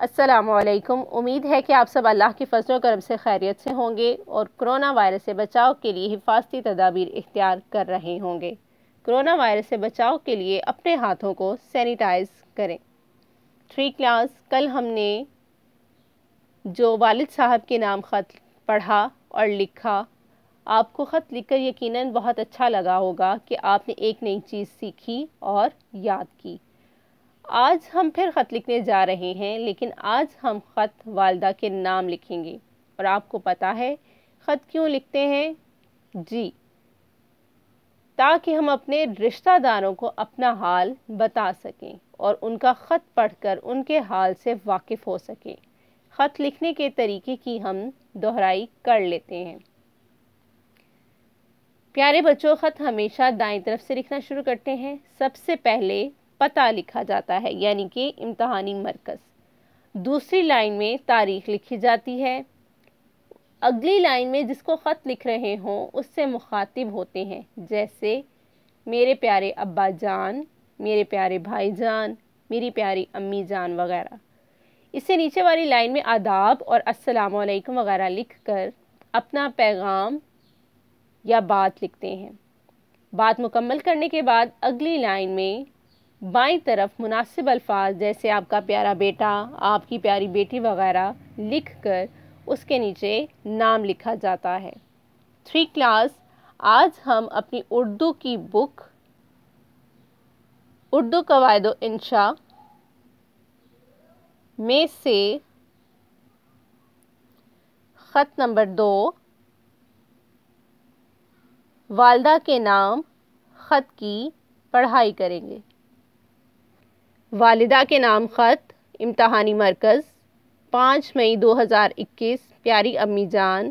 السلام علیکم۔ امید ہے کہ آپ سب اللہ کی فضل و کرم سے خیریت سے ہوں گے اور کرونا وائرس سے بچاؤ کے لیے حفاظتی تدابیر اختیار کر رہے ہوں گے۔ کرونا وائرس سے بچاؤ کے لیے اپنے ہاتھوں کو سینیٹائز کریں۔ 3 کلاس کل ہم نے جو والد صاحب کے نام خط پڑھا اور لکھا، آپ کو خط لکھ کر یقیناً بہت اچھا لگا ہوگا کہ آپ نے ایک نئی چیز سیکھی اور یاد کی۔ آج ہم پھر خط لکھنے جا رہے ہیں، لیکن آج ہم خط والدہ کے نام لکھیں گے۔ اور آپ کو پتہ ہے خط کیوں لکھتے ہیں؟ جی، تاکہ ہم اپنے رشتہ داروں کو اپنا حال بتا سکیں اور ان کا خط پڑھ کر ان کے حال سے واقف ہو سکیں۔ خط لکھنے کے طریقے کی ہم دہرائی کر لیتے ہیں۔ پیارے بچوں، خط ہمیشہ دائیں طرف سے لکھنا شروع کرتے ہیں۔ سب سے پہلے پتہ لکھا جاتا ہے، یعنی کہ امتحانی مرکز۔ دوسری لائن میں تاریخ لکھی جاتی ہے۔ اگلی لائن میں جس کو خط لکھ رہے ہوں اس سے مخاطب ہوتے ہیں، جیسے میرے پیارے ابا جان، میرے پیارے بھائی جان، میری پیاری امی جان وغیرہ۔ اس سے نیچے والی لائن میں آداب اور السلام علیکم وغیرہ لکھ کر اپنا پیغام یا بات لکھتے ہیں۔ بات مکمل کرنے کے بعد اگلی لائن میں بائیں طرف مناسب الفاظ جیسے آپ کا پیارا بیٹا، آپ کی پیاری بیٹی وغیرہ لکھ کر اس کے نیچے نام لکھا جاتا ہے۔ 3 کلاس آج ہم اپنی اردو کی بک اردو قواعد و انشاء میں سے خط نمبر 2 والدہ کے نام خط کی پڑھائی کریں گے۔ والدہ کے نام خط، امتحانی مرکز، 5 مئی 2021۔ پیاری امی جان،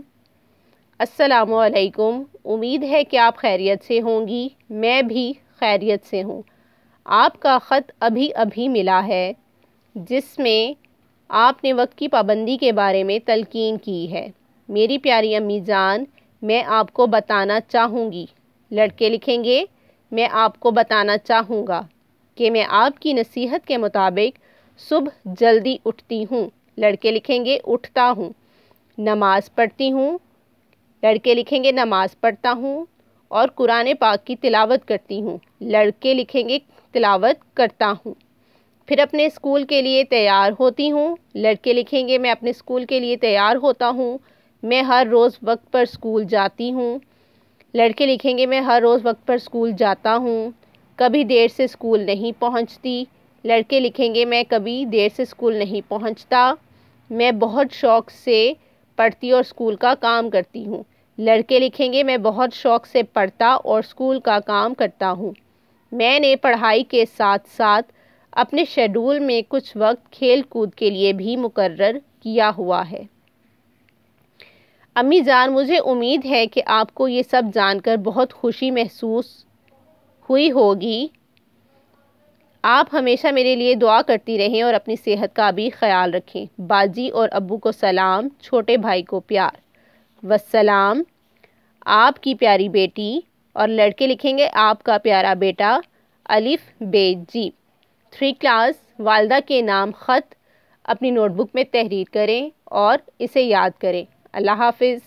السلام علیکم۔ امید ہے کہ آپ خیریت سے ہوں گی، میں بھی خیریت سے ہوں۔ آپ کا خط ابھی ابھی ملا ہے، جس میں آپ نے وقت کی پابندی کے بارے میں تلقین کی ہے۔ میری پیاری امی جان، میں آپ کو بتانا چاہوں گی، لڑکے لکھیں گے میں آپ کو بتانا چاہوں گا کہ میں آپ کی نصیحت کے مطابق صبح جلدی اٹھتی ہوں، لڑکے لکھیں گے اٹھتا ہوں۔ نماز پڑھتی ہوں، لڑکے لکھیں گے نماز پڑھتا ہوں۔ اور قرآن پاک کی تلاوت کرتی ہوں، لڑکے لکھیں گے تلاوت کرتا ہوں۔ پھر اپنے اسکول کے لیے تیار ہوتی ہوں، لڑکے لکھیں گے میں اپنے اسکول کے لیے تیار ہوتا ہوں۔ میں ہر روز وقت پر اسکول جاتی ہوں، لڑکے لکھیں گے میں ہر روز وقت پر اسکول جاتا ہوں۔ کبھی دیر سے اسکول نہیں پہنچتی، لڑکے لکھیں گے میں کبھی دیر سے اسکول نہیں پہنچتا۔ میں بہت شوق سے پڑھتی اور اسکول کا کام کرتی ہوں، لڑکے لکھیں گے میں بہت شوق سے پڑھتا اور اسکول کا کام کرتا ہوں۔ میں نے پڑھائی کے ساتھ ساتھ اپنے شیڈول میں کچھ وقت کھیل کود کے لیے بھی مقرر کیا ہوا ہے۔ امی جان، مجھے امید ہے کہ آپ کو یہ سب جان کر بہت خوشی محسوس ہوئی ہوگی۔ آپ ہمیشہ میرے لیے دعا کرتی رہیں اور اپنی صحت کا بھی خیال رکھیں۔ باجی اور ابو کو سلام، چھوٹے بھائی کو پیار۔ والسلام، آپ کی پیاری بیٹی، اور لڑکے لکھیں گے آپ کا پیارا بیٹا، الف بے جی۔ 3 کلاس والدہ کے نام خط اپنی نوٹ بک میں تحریر کریں اور اسے یاد کریں۔ اللہ حافظ۔